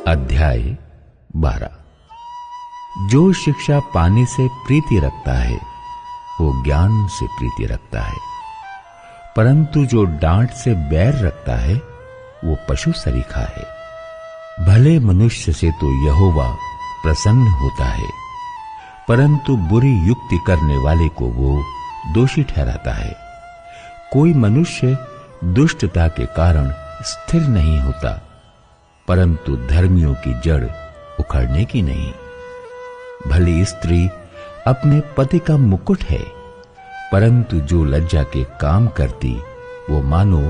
अध्याय 12। जो शिक्षा पाने से प्रीति रखता है वो ज्ञान से प्रीति रखता है, परंतु जो डांट से बैर रखता है वो पशु सरीखा है। भले मनुष्य से तो यहोवा प्रसन्न होता है, परंतु बुरी युक्ति करने वाले को वो दोषी ठहराता है। कोई मनुष्य दुष्टता के कारण स्थिर नहीं होता, परंतु धर्मियों की जड़ उखड़ने की नहीं। भली स्त्री अपने पति का मुकुट है, परंतु जो लज्जा के काम करती वो मानो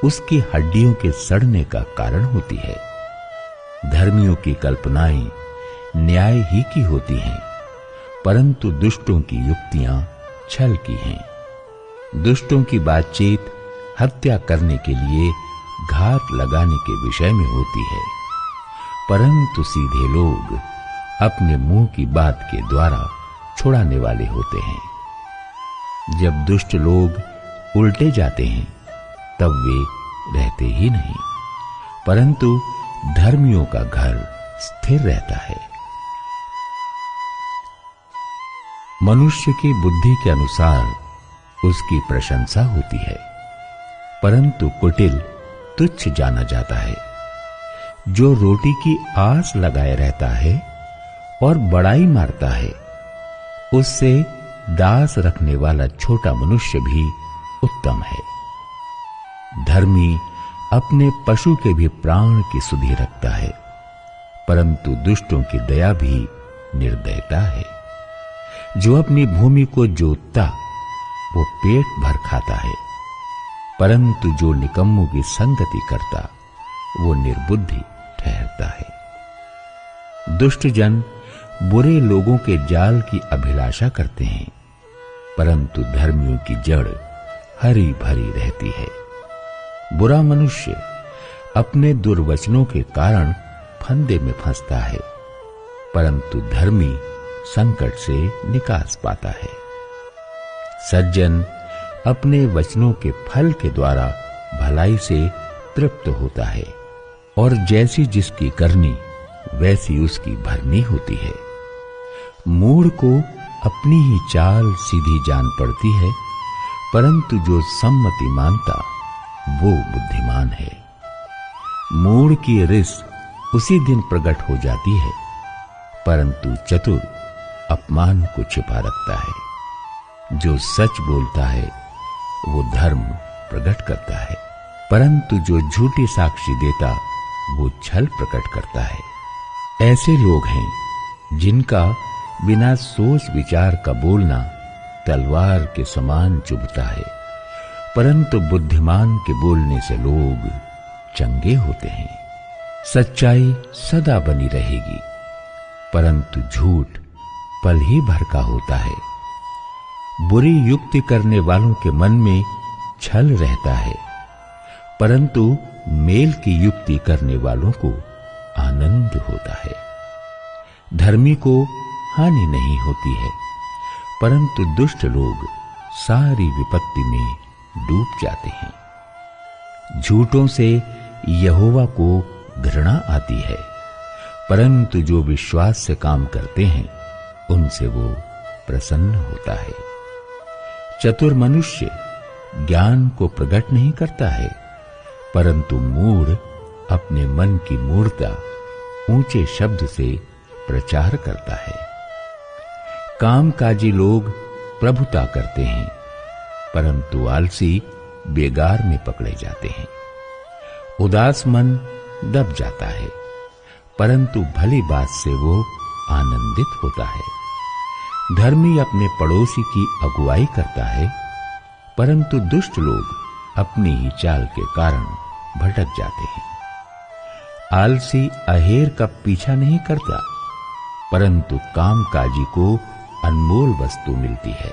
उसकी हड्डियों के सड़ने का कारण होती है। धर्मियों की कल्पनाएं न्याय ही की होती हैं, परंतु दुष्टों की युक्तियां छल की हैं। दुष्टों की बातचीत हत्या करने के लिए घात लगाने के विषय में होती है, परंतु सीधे लोग अपने मुंह की बात के द्वारा छुड़ाने वाले होते हैं। जब दुष्ट लोग उल्टे जाते हैं तब वे रहते ही नहीं, परंतु धर्मियों का घर स्थिर रहता है। मनुष्य की बुद्धि के अनुसार उसकी प्रशंसा होती है, परंतु कुटिल तुच्छ जाना जाता है। जो रोटी की आस लगाए रहता है और बड़ाई मारता है, उससे दास रखने वाला छोटा मनुष्य भी उत्तम है। धर्मी अपने पशु के भी प्राण की सुधि रखता है, परंतु दुष्टों की दया भी निर्दयता है। जो अपनी भूमि को जोतता वो पेट भर खाता है, परंतु जो निकम्मों की संगति करता वो निर्बुद्धि ठहरता है। दुष्ट जन बुरे लोगों के जाल की अभिलाषा करते हैं, परंतु धर्मियों की जड़ हरी भरी रहती है। बुरा मनुष्य अपने दुर्वचनों के कारण फंदे में फंसता है, परंतु धर्मी संकट से निकास पाता है। सज्जन अपने वचनों के फल के द्वारा भलाई से तृप्त होता है, और जैसी जिसकी करनी वैसी उसकी भरनी होती है। मूढ़ को अपनी ही चाल सीधी जान पड़ती है, परंतु जो सम्मति मानता वो बुद्धिमान है। मूढ़ की रिस उसी दिन प्रकट हो जाती है, परंतु चतुर अपमान को छिपा रखता है। जो सच बोलता है वो धर्म प्रकट करता है, परंतु जो झूठी साक्षी देता वो छल प्रकट करता है। ऐसे लोग हैं जिनका बिना सोच विचार का बोलना तलवार के समान चुभता है, परंतु बुद्धिमान के बोलने से लोग चंगे होते हैं। सच्चाई सदा बनी रहेगी, परंतु झूठ पल ही भर का होता है। बुरी युक्ति करने वालों के मन में छल रहता है, परंतु मेल की युक्ति करने वालों को आनंद होता है। धर्मी को हानि नहीं होती है, परंतु दुष्ट लोग सारी विपत्ति में डूब जाते हैं। झूठों से यहोवा को घृणा आती है, परंतु जो विश्वास से काम करते हैं उनसे वो प्रसन्न होता है। चतुर मनुष्य ज्ञान को प्रकट नहीं करता है, परंतु मूढ़ अपने मन की मूढ़ता ऊंचे शब्द से प्रचार करता है। कामकाजी लोग प्रभुता करते हैं, परंतु आलसी बेगार में पकड़े जाते हैं। उदास मन दब जाता है, परंतु भली बात से वो आनंदित होता है। धर्मी अपने पड़ोसी की अगुवाई करता है, परंतु दुष्ट लोग अपनी ही चाल के कारण भटक जाते हैं। आलसी अहेर का पीछा नहीं करता, परंतु कामकाजी को अनमोल वस्तु मिलती है।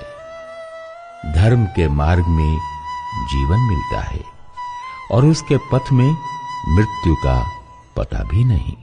धर्म के मार्ग में जीवन मिलता है, और उसके पथ में मृत्यु का पता भी नहीं।